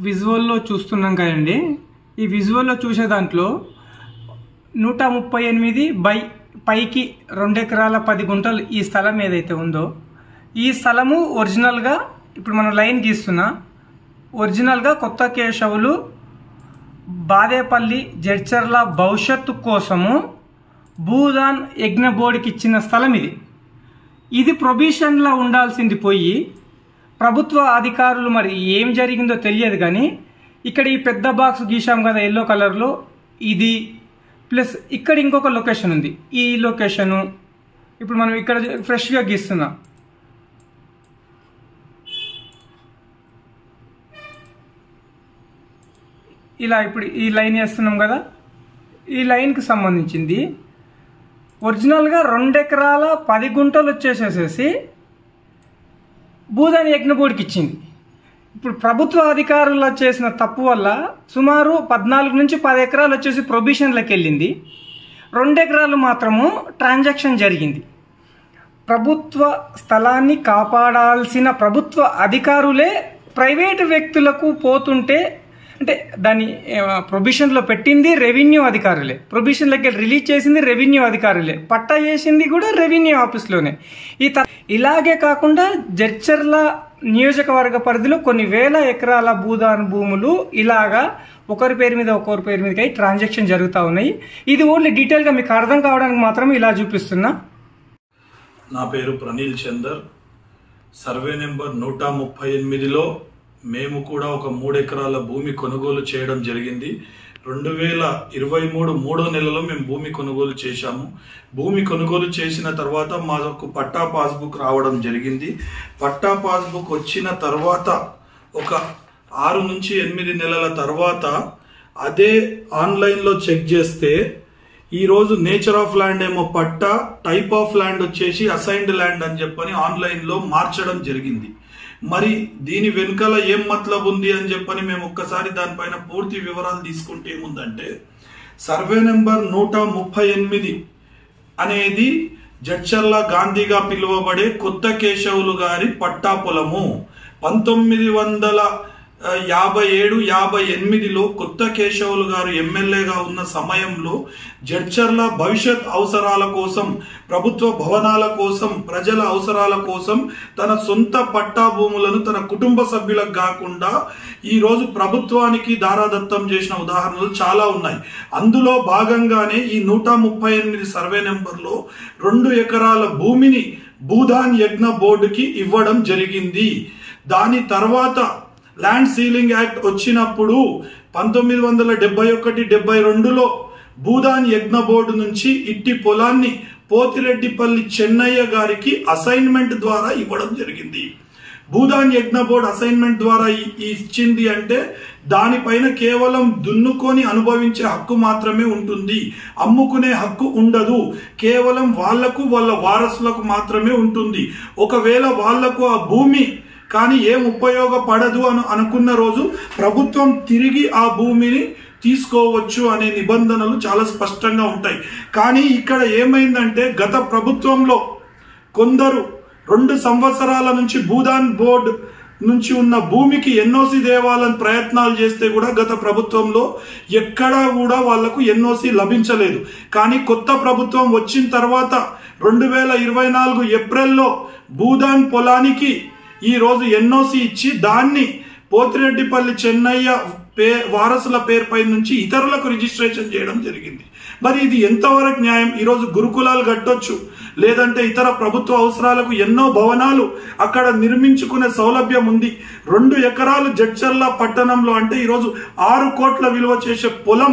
విజువల్లో చూస్తున్నాం కదండి. ఈ విజువల్లో చూసే దాంట్లో 138 బై పైకి 2 ఎకరాల 10 గుంటలు ఈ స్థలం ఏదైతే ఉందో ఈ స్థలము ఒరిజినల్గా ఇప్పుడు మనం లైన్ గీస్తున్నా ఒరిజినల్గా కొత్త కేశవులు బాదేపల్లి జడ్చర్ల భవిష్యత్తు కోసము భూదాన్ యజ్ఞ బోర్డుకి ఇచ్చిన స్థలం ఇది ప్రొబిషన్లా ఉండాల్సింది పోయి ప్రభుత్వ అధికారులు మరి ఏం జరిగిందో తెలియదు కానీ ఇక్కడ ఈ పెద్ద బాక్స్ గీసాం కదా ఎల్లో కలర్లో ఇది ప్లస్ ఇక్కడ ఇంకొక లొకేషన్ ఉంది. ఈ లొకేషను ఇప్పుడు మనం ఇక్కడ ఫ్రెష్గా గీస్తున్నాం. ఇలా ఇప్పుడు ఈ లైన్ వేస్తున్నాం కదా, ఈ లైన్కి సంబంధించింది ఒరిజినల్గా 2 ఎకరాల 10 గుంటలు వచ్చేసేసి భూదాన్ యజ్ఞ బోర్డుకి ఇచ్చింది. ఇప్పుడు ప్రభుత్వ అధికారులు చేసిన తప్పు వల్ల సుమారు 14 నుంచి 10 ఎకరాలు వచ్చేసి ప్రొబిషన్లకు వెళ్ళింది. 2 ఎకరాలు మాత్రము ట్రాన్సాక్షన్ జరిగింది. ప్రభుత్వ స్థలాన్ని కాపాడాల్సిన ప్రభుత్వ అధికారులే ప్రైవేటు వ్యక్తులకు పోతుంటే అంటే దాన్ని ప్రొబిషన్లో పెట్టింది రెవెన్యూ అధికారులే, ప్రొబిషన్లోకి రిలీజ్ చేసింది రెవెన్యూ అధికారులే, పట్టా చేసింది కూడా రెవెన్యూ ఆఫీస్లోనే. ఇలాగే కాకుండా జడ్చర్ల నియోజకవర్గ పరిధిలో కొన్ని వేల ఎకరాల భూదాన్ భూములు ఇలాగా ఒకరి పేరు మీద ఒకరి పేరు మీదకి ట్రాన్సాక్షన్ జరుగుతూ ఉన్నాయి. ఇది ఓన్లీ డీటెయిల్గా మీకు అర్థం కావడానికి మాత్రం ఇలా చూపిస్తున్నా. నా పేరు ప్రనీల్ చందర్. సర్వే నెంబర్ 138లో మేము కూడా ఒక 3 ఎకరాల భూమి కొనుగోలు చేయడం జరిగింది. 2023 3వ నెలలో మేము భూమి కొనుగోలు చేశాము. భూమి కొనుగోలు చేసిన తర్వాత మాకు పట్టా పాస్బుక్ రావడం జరిగింది. పట్టా పాస్బుక్ వచ్చిన తర్వాత ఒక 6 నుంచి 8 నెలల తర్వాత అదే ఆన్లైన్లో చెక్ చేస్తే ఈరోజు నేచర్ ఆఫ్ ల్యాండ్ ఏమో పట్టా, టైప్ ఆఫ్ ల్యాండ్ వచ్చేసి అసైన్డ్ ల్యాండ్ అని చెప్పని ఆన్లైన్లో మార్చడం జరిగింది. మరి దీని వెనుకల ఏం మతలబ్ ఉంది అని చెప్పని మేము ఒక్కసారి దానిపైన పూర్తి వివరాలు తీసుకుంటే ఏముందంటే సర్వే నెంబర్ 138 అనేది జడ్చర్ల గాంధీగా పిలువబడే కొత్త కేశవులు గారి పట్టా పొలము. 1957-58లో కొత్త కేశవులు గారు ఎమ్మెల్యేగా ఉన్న సమయంలో జడ్చర్ల భవిష్యత్ అవసరాల కోసం, ప్రభుత్వ భవనాల కోసం, ప్రజల అవసరాల కోసం తన సొంత పట్టా భూములను తన కుటుంబ సభ్యులకు కాకుండా ఈరోజు ప్రభుత్వానికి దారాదత్తం చేసిన ఉదాహరణలు చాలా ఉన్నాయి. అందులో భాగంగానే ఈ 138 సర్వే నెంబర్లో 2 ఎకరాల భూమిని భూదాన్ యజ్ఞ బోర్డుకి ఇవ్వడం జరిగింది. దాని తర్వాత ల్యాండ్ సీలింగ్ యాక్ట్ వచ్చినప్పుడు 1971-72లో భూదాన్ యజ్ఞ బోర్డు నుంచి ఇట్టి పొలాన్ని పోతిరెడ్డిపల్లి చెన్నయ్య గారికి అసైన్మెంట్ ద్వారా ఇవ్వడం జరిగింది. భూదాన్ యజ్ఞ బోర్డు అసైన్మెంట్ ద్వారా ఇచ్చింది అంటే దానిపైన కేవలం దున్నుకొని అనుభవించే హక్కు మాత్రమే ఉంటుంది, అమ్ముకునే హక్కు ఉండదు. కేవలం వాళ్లకు వాళ్ళ వారసులకు మాత్రమే ఉంటుంది. ఒకవేళ వాళ్లకు ఆ భూమి కానీ ఏం ఉపయోగపడదు అని అనుకున్న రోజు ప్రభుత్వం తిరిగి ఆ భూమిని తీసుకోవచ్చు అనే నిబంధనలు చాలా స్పష్టంగా ఉంటాయి. కానీ ఇక్కడ ఏమైందంటే గత ప్రభుత్వంలో కొందరు 2 సంవత్సరాల నుంచి భూదాన్ బోర్డు నుంచి ఉన్న భూమికి ఎన్ఓసి దేవాలని ప్రయత్నాలు చేస్తే కూడా గత ప్రభుత్వంలో ఎక్కడా కూడా వాళ్లకు ఎన్ఓసి లభించలేదు. కానీ కొత్త ప్రభుత్వం వచ్చిన తర్వాత 2024 ఏప్రిల్లో భూదాన్ పొలానికి ఈ రోజు ఎన్ఓసి ఇచ్చి దాన్ని పోతిరెడ్డిపల్లి చెన్నయ్య వారసుల పేరుపై నుంచి ఇతరులకు రిజిస్ట్రేషన్ చేయడం జరిగింది. మరి ఇది ఎంతవరకు న్యాయం? ఈరోజు గురుకులాలు కట్టొచ్చు, లేదంటే ఇతర ప్రభుత్వ అవసరాలకు ఎన్నో భవనాలు అక్కడ నిర్మించుకునే సౌలభ్యం ఉంది. 2 ఎకరాలు జడ్చర్ల పట్టణంలో అంటే ఈరోజు 6 కోట్ల విలువ చేసే పొలం,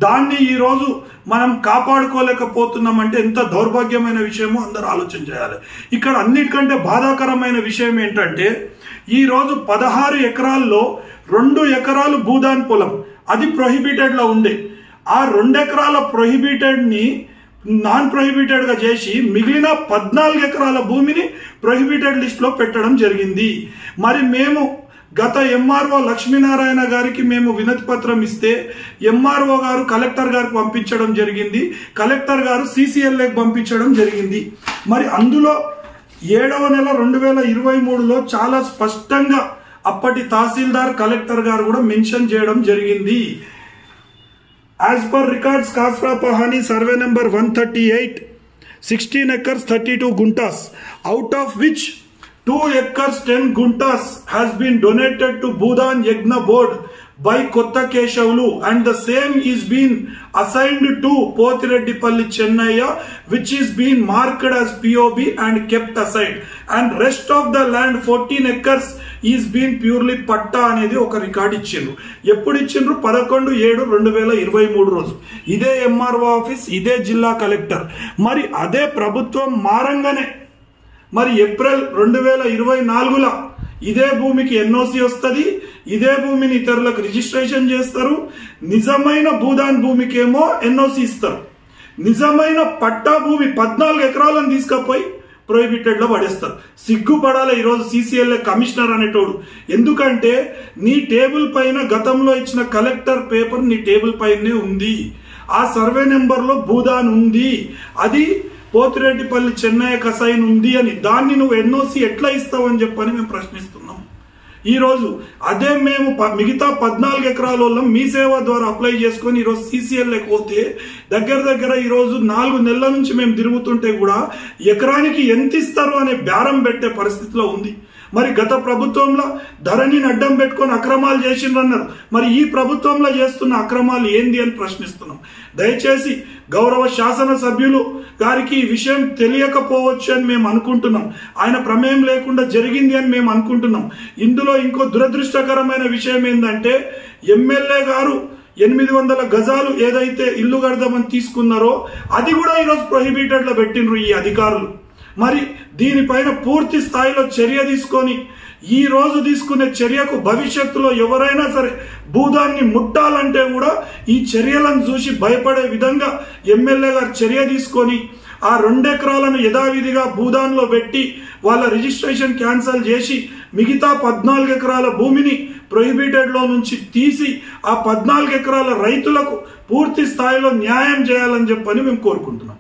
దాన్ని ఈరోజు మనం కాపాడుకోలేకపోతున్నామంటే ఎంత దౌర్భాగ్యమైన విషయమో అందరూ ఆలోచన చేయాలి. ఇక్కడ అన్నిటికంటే బాధాకరమైన విషయం ఏంటంటే ఈరోజు 16 ఎకరాల్లో 2 ఎకరాలు భూదాన్ పొలం, అది ప్రొహిబిటెడ్లో ఉండే. ఆ 2 ఎకరాల ప్రొహిబిటెడ్ని నాన్ ప్రొహిబిటెడ్గా చేసి మిగిలిన 14 ఎకరాల భూమిని ప్రొహిబిటెడ్ లిస్ట్లో పెట్టడం జరిగింది. మరి మేము గత ఎంఆర్ఓ లక్ష్మీనారాయణ గారికి మేము వినతి పత్రం ఇస్తే ఎంఆర్ఓ గారు కలెక్టర్ గారికి పంపించడం జరిగింది, కలెక్టర్ గారు సిసిఎల్ఏకి పంపించడం జరిగింది. మరి అందులో 7వ నెల 2023లో చాలా స్పష్టంగా అప్పటి తహసీల్దార్ కలెక్టర్ గారు కూడా మెన్షన్ చేయడం జరిగింది. As per records Khasra Pahani survey number 138, 16 acres 32 guntas, out of which 2 acres 10 guntas has been donated to Bhudan Yagna Board by Kotta Keshavulu, and the same is been assigned to Potireddipalli Chennaya, which is been marked as POB and kept aside, and rest of the land 14 acres is been purely పట్టా అనేది ఒక record ఇచ్చిండ్రు. ఎప్పుడు ఇచ్చిండ్రు? 11/7/2023 రోజు. ఇదే MRO office, ఇదే జిల్లా collector. మరి అదే ప్రభుత్వం మారంగానే మరి ఏప్రిల్ 2024లో ఇదే భూమికి ఎన్ఓసి వస్తుంది, ఇదే భూమిని ఇతరులకు రిజిస్ట్రేషన్ చేస్తారు. నిజమైన భూదాన్ భూమికేమో ఎన్ఓసి ఇస్తారు. నిజమైన పట్టా భూమి 14 ఎకరాలను తీసుకపోయి ప్రొహిబిటెడ్ లో పడేస్తారు. సిగ్గుపడాలి ఈరోజు సిసిఎల్ఏ కమిషనర్ అనేటోడు. ఎందుకంటే నీ టేబుల్ పైన గతంలో ఇచ్చిన కలెక్టర్ పేపర్ నీ టేబుల్ పైనే ఉంది. ఆ సర్వే నెంబర్ లో భూదాన్ ఉంది, అది పోతిరెడ్డిపల్లి చెన్నయ్య కసాయిన్ ఉంది అని. దాన్ని నువ్వు ఎన్ఓసి ఎట్లా ఇస్తావని చెప్పని మేము ప్రశ్నిస్తున్నాం. ఈ రోజు అదే మేము మిగతా 14 ఎకరాల మీ సేవ ద్వారా అప్లై చేసుకొని ఈరోజు సిసిఎల్ఏ పోతే దగ్గర ఈరోజు 4 నెలల నుంచి మేము తిరుగుతుంటే కూడా ఎకరానికి ఎంత ఇస్తారు అనే బేరం పెట్టే పరిస్థితిలో ఉంది. మరి గత ప్రభుత్వంలో ధరణిని అడ్డం పెట్టుకొని అక్రమాలు చేసిండ్రన్నారు. మరి ఈ ప్రభుత్వంలో చేస్తున్న అక్రమాలు ఏంది అని ప్రశ్నిస్తున్నాం. దయచేసి గౌరవ శాసన సభ్యులు గారికి ఈ విషయం తెలియకపోవచ్చు అని మేము అనుకుంటున్నాం. ఆయన ప్రమేయం లేకుండా జరిగింది అని మేము అనుకుంటున్నాం. ఇందులో ఇంకో దురదృష్టకరమైన విషయం ఏంటంటే ఎమ్మెల్యే గారు 800 గజాలు ఏదైతే ఇల్లు కడదామని తీసుకున్నారో అది కూడా ఈరోజు ప్రొహిబిటెడ్ లో పెట్టినరు ఈ అధికారులు. మరి దీనిపైన పూర్తి స్థాయిలో చర్య తీసుకొని ఈ రోజు తీసుకునే చర్యకు భవిష్యత్తులో ఎవరైనా సరే భూదాన్ని ముట్టాలంటే కూడా ఈ చర్యలను చూసి భయపడే విధంగా ఎమ్మెల్యే గారు చర్య తీసుకొని ఆ 2 ఎకరాలను యథావిధిగా భూదాన్లో పెట్టి వాళ్ళ రిజిస్ట్రేషన్ క్యాన్సిల్ చేసి మిగతా 14 ఎకరాల భూమిని ప్రొహిబిటెడ్ లో నుంచి తీసి ఆ 14 ఎకరాల రైతులకు పూర్తి స్థాయిలో న్యాయం చేయాలని చెప్పని మేము కోరుకుంటున్నాం.